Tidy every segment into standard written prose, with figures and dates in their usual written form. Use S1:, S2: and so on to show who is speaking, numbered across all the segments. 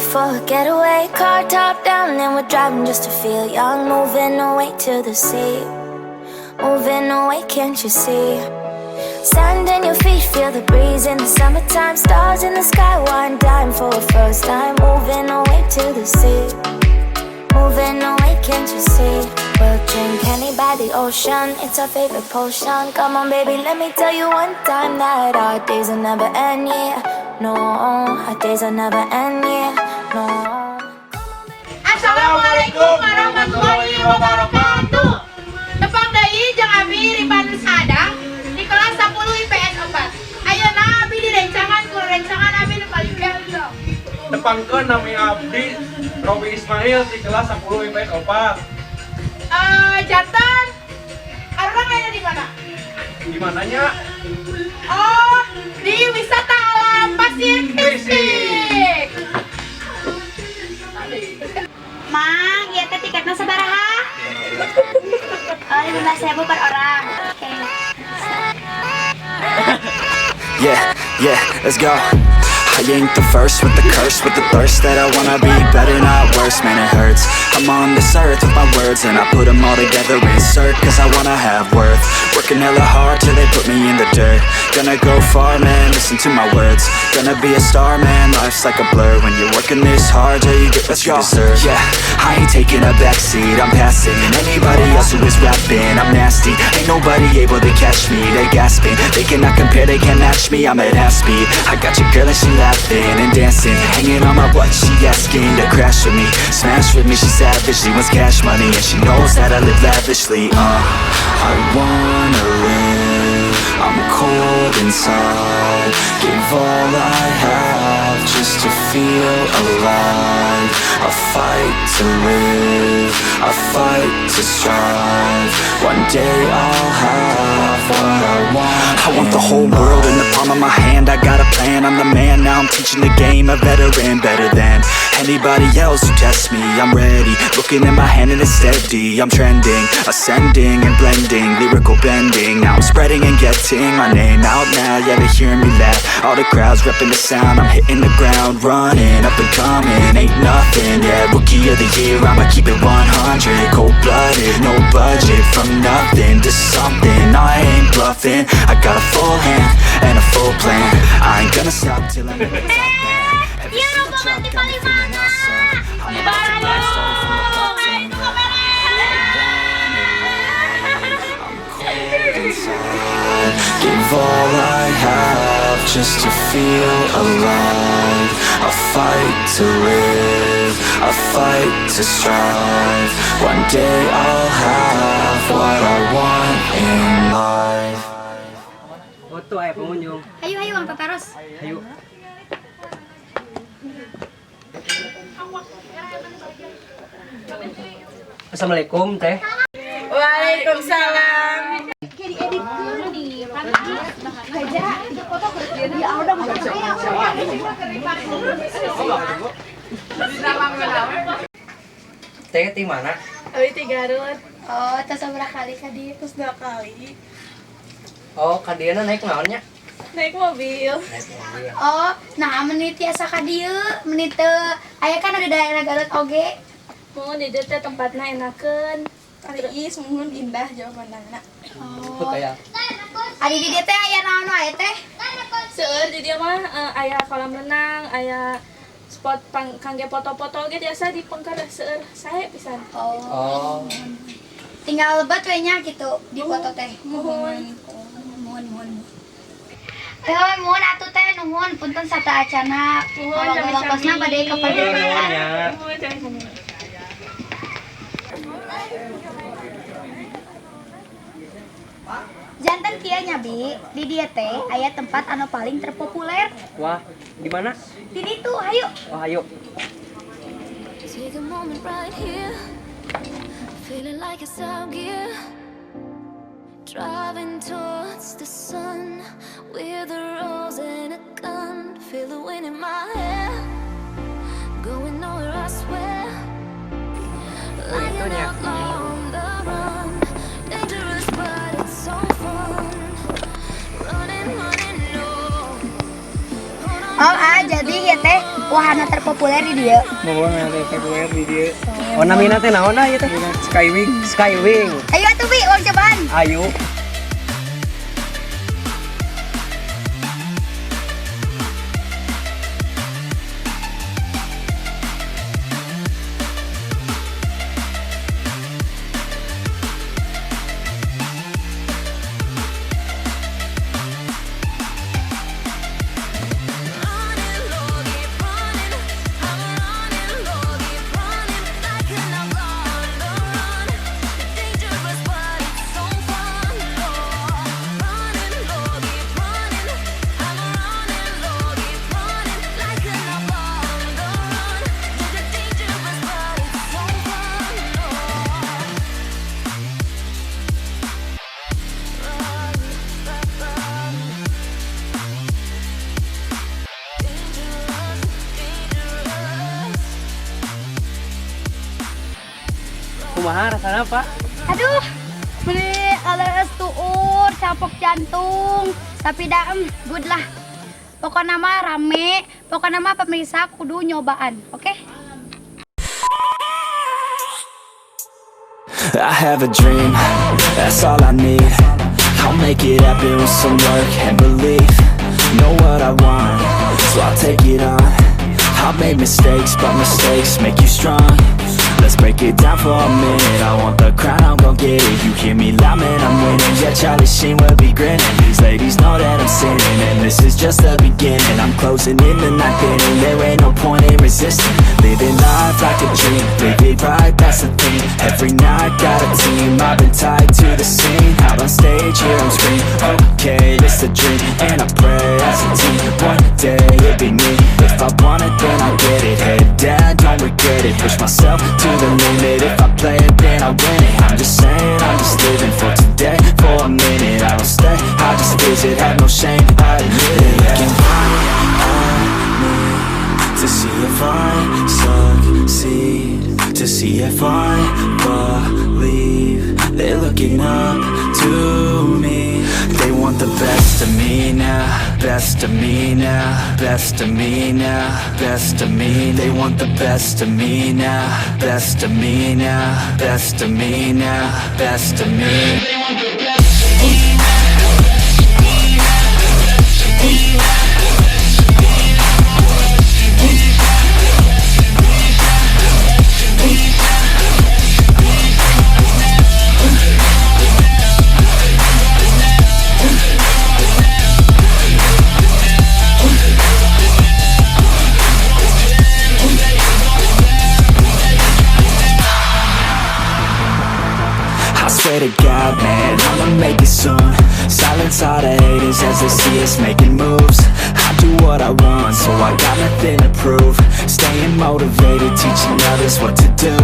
S1: for a getaway, car top down and we're driving just to feel young. Moving away to the sea, moving away, can't you see? Sand in your feet, feel the breeze in the summertime. Stars in the sky, one dime for a first time. Moving away to the sea, moving away, can't you see? We'll drink honey by the ocean, it's our favorite potion. Come on baby, let me tell you one time that our days will never end, yeah. No, our days will never end, yeah. No.
S2: Assalamualaikum warahmatullahi wabarakatuh. Tepang deui jeung abdi Ripanu Sadang di kelas 10 IPS.4. Ayeuna abdi direncangan ku rencangan abdi nu paling ganteng.
S3: Tepangkeun nami abdi Robi Ismail di kelas 10 IPS.4.
S2: Jantan, orang ada di mana?
S3: Di mananya?
S2: Oh, di wisata alam Pasir Kirisik. Mang, ya teh tiketnya sabaraha? 15.000 per orang. Oke.
S4: Yeah, let's go. I ain't the first with the curse, with the thirst that I wanna be better, not worse, man it hurts. I'm on this earth with my words and I put them all together, insert, cause I wanna have worth. Working hella hard till they put me in the dirt. Gonna go far, man, listen to my words. Gonna be a star, man, life's like a blur. When you're working this hard, yeah, you get what you deserve. Yeah, I ain't taking a backseat, I'm passing anybody else who is rapping, I'm nasty. Ain't nobody able to catch me, they gasping. They cannot compare, they can't match me, I'm at half speed. I got your girl and she laughing and dancing, hanging on my butt, she asking to crash with me, smash with me, she savage, she wants cash money, and she knows that I live lavishly. I wanna live, I'm cold inside, give all I have just to feel alive. I fight to live, I fight to strive, one day I'll have what I want. I want the whole world in the palm of my hand, I got a plan, I'm the man, now I'm teaching the game, a veteran, better than anybody else who tests me. I'm ready, looking at my hand and it's steady, I'm trending, ascending and blending, lyrical bending, now I'm spreading and getting my name out now, yeah they hearing me laugh, all the crowds repping the sound, I'm hitting the ground running, up and coming, ain't nothing, yeah, rookie of the year, I'ma keep it 100, cold-blooded, no budget, from nothing to something, I ain't bluffing, I got a full hand and a full plan, I ain't gonna stop till I'm at the top, man. Every single drop got me feeling awesome, I'm about to blast off from the bottom, I'm cold inside, give all I have just to feel alive. I fight to live, I fight to strive, one day I'll have what I want in life.
S5: Foto ay pengunjung.
S2: Ayo Bang Paparos.
S5: Ayo. Assalamualaikum teh.
S2: Waalaikumsalam.
S5: Teh di mana?
S2: Euy ti Garut. Oh, tos sabaraha kali ka dieu? Tos 2 kali.
S5: Oh, kadiana naik naonnya?
S2: Naik mobil.
S5: Naik mobil.
S2: Oh, nah menit tiasa ka dieu, menit teu aya kan ada daerah Garut oge.
S6: Mohon di dieu teh tempatna enakeun.
S2: Ari ieu mohon indah jawabanna.
S5: Itu kayak
S2: Ari di dieu teh aya naon wae teh?
S6: Seueur di dieu mah aya kolam renang, aya spot kangge foto-foto ge biasa di Pengkar seueur sae pisan.
S5: oh.
S2: Tinggal lebat we nya gitu di foto teh.
S6: Mohon.
S2: Mohon. Teh mohon atuh teh nuhun punten sata acana.
S6: Mohon
S2: Lokosna bade ka perjalanan.
S6: Mohon.
S2: Janten kieu nya Bi, di dieu teh aya tempat anu paling terpopuler.
S5: Wah, di mana?
S2: Di ditu, hayu.
S5: Oh, ayo.
S1: Take a moment right here, feeling like it's out gear, driving towards the sun with a rose and a gun, feel the wind in my hair, going nowhere I swear, like an outlaw on the run, dangerous but it's so fun, running, no.
S2: Oh jadi ya teh
S7: wahana terpopuler di dia.
S5: Bawa nanti populer di dia. Oh namina teh naon ieu teh? Skywing. Skywing.
S7: Ayo atuh Bi, ulang cobaan.
S5: Ayo. Kumaha rasana Pak?
S7: Aduh, beli leus tuur, capok jantung. Tapi dah good lah. Pokoknya mah rame, pokoknya mah pemirsa kudu nyobaan, oke?
S4: I have a dream, that's all I need. I'll make it happen with some work and belief. Know what I want, so I'll take it on. I've made mistakes, but mistakes make you strong. Let's break it down for a minute. I want the crown, I'm gon' get it. You hear me loud, man, I'm winning. Yeah, Charlie Sheen will be grinning. These ladies know that I'm sinning, and this is just the beginning. I'm closing in the ninth inning. There ain't no point in resisting. Living life like a dream, live it right, that's the thing. Every night got a team, I've been tied to the scene. Out on stage, here I'm screaming. Okay, this a dream, and I pray as a team. One day it'll be me. If I want it, then I get it. Head down, don't regret it. Push myself to the limit. If I play it, then I win it. I'm just saying, I'm just living for today, for a minute. I don't stay, I just visit, have no shame, I admit it. Looking right at me to see if I succeed, to see if I believe. They're looking up to me. They want the best of me now, best of me now, best of me now, best of me. They want the best of me now, best of me now, best of me now, best of me. They want the best of me. Swear to God, man, I'ma make it soon. Silence all the haters as they see us making moves. I do what I want, so I got nothing to prove. Staying motivated, teaching others what to do.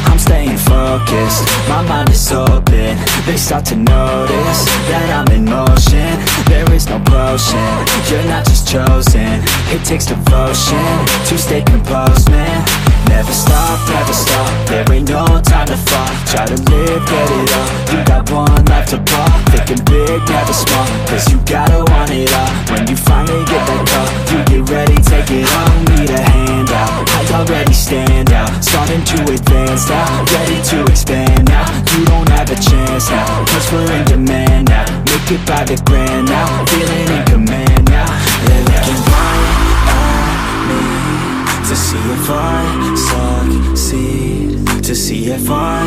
S4: I'm staying focused, my mind is open. They start to notice that I'm in motion. There is no potion, you're not just chosen. It takes devotion to stay composed, man. Never stop, there ain't no time to fall. Try to live, get it all, you got one life to ball. Thinking big, never small, cause you gotta want it all. When you finally get that call, you get ready, take it on. Need a hand out, I already stand out. Starting to advance now, ready to expand now. You don't have a chance now, cause we're in demand now. Make it by the grand now, feeling in command now. They're looking right at me to see if I succeed, to see if I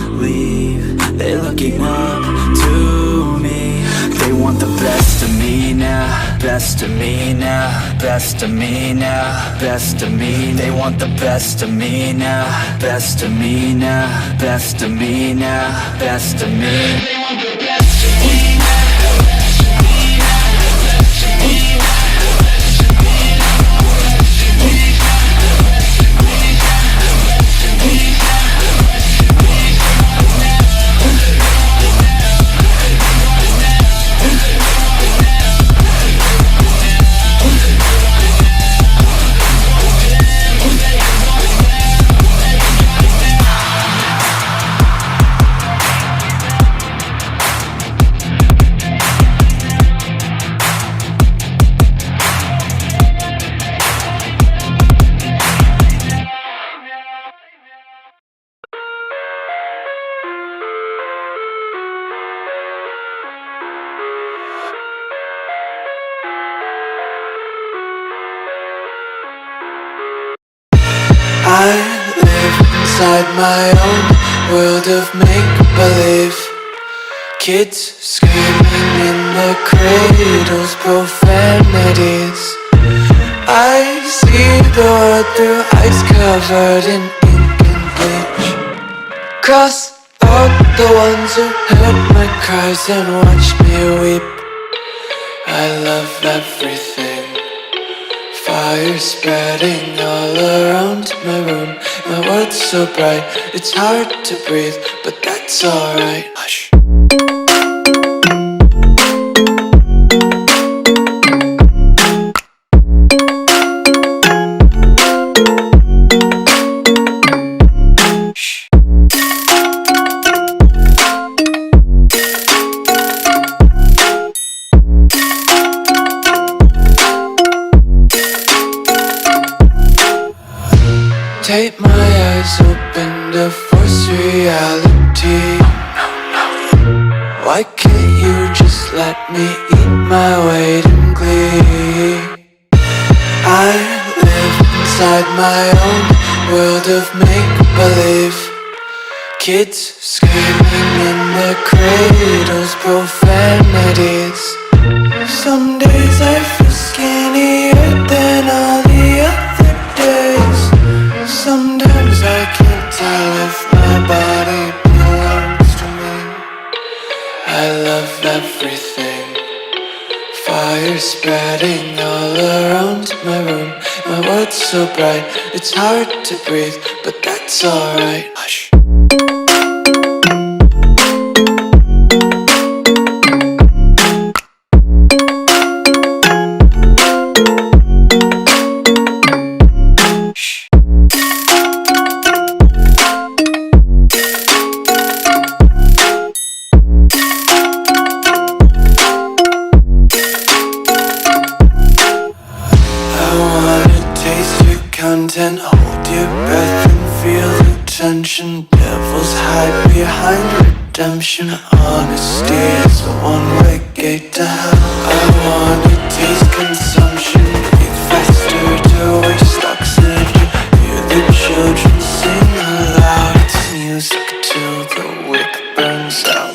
S4: believe. They're looking up to me. They want the best of me now, best of me now, best of me now, best of me. They want the best of me now, best of me now, best of me now, best of me. They want the best of me now.
S8: inside my own world of make-believe. Kids screaming in the cradles, profanities. I see the world through ice covered in ink and bleach. Cross out the ones who heard my cries and watched me weep. I love everything. Fire spreading all around my room. My world's so bright, it's hard to breathe, but that's alright. Hush. Take my eyes open to force reality. Why can't you just let me eat my weight in glee? I live inside my own world of make-believe. Kids screaming in their cradles, profanities. Some days I feel skinnier than all the other days. Sometimes I can't tell if my body belongs to me. I love everything. Fire spreading all around my room. My world's so bright, it's hard to breathe, but that's alright. Hush. Content, hold your breath and feel the tension. Devils hide behind redemption. Honesty is a one-way gate to hell. I wanna taste consumption, breathe faster to waste oxygen. Hear the children sing aloud. It's music till the wick burns out.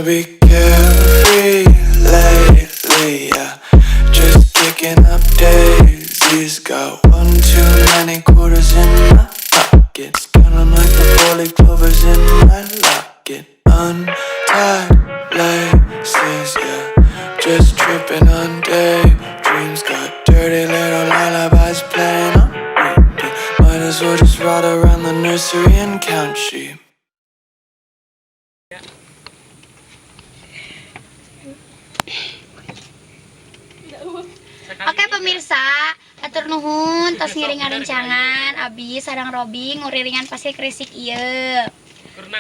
S8: Be carefree lately, yeah. Just picking up daisies. Got one too many quarters in my pockets. Counting like the four-leaf clovers in my locket. Untied laces, yeah. Just tripping on daydreams. Got dirty little lullabies playing on repeat. Might as well just ride around the nursery and count sheep.
S7: Oke pemirsa, atur nuhun tos ngiringan rencangan abis sareng Robi nguriringan Pasir Kirisik ieu.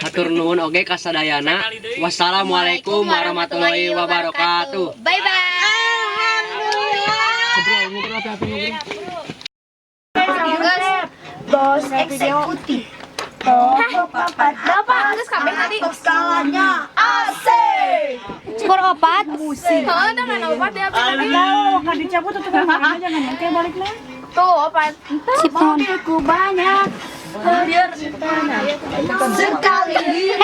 S5: Atur nuhun oge ka sadayana. Wassalamualaikum warahmatullahi wabarakatuh.
S7: Bye bye. Bos eksekutif.
S6: Bapak, geus kabeh tadi.
S2: Skalanya asik.
S7: Skor opat.
S6: Heeh, dengan opat ya.
S2: Kalau kan dicabut tuh jangan nanti balik lagi.
S6: Tuh, opat.
S7: Mobilku banyak.
S6: Biar
S2: Sekali.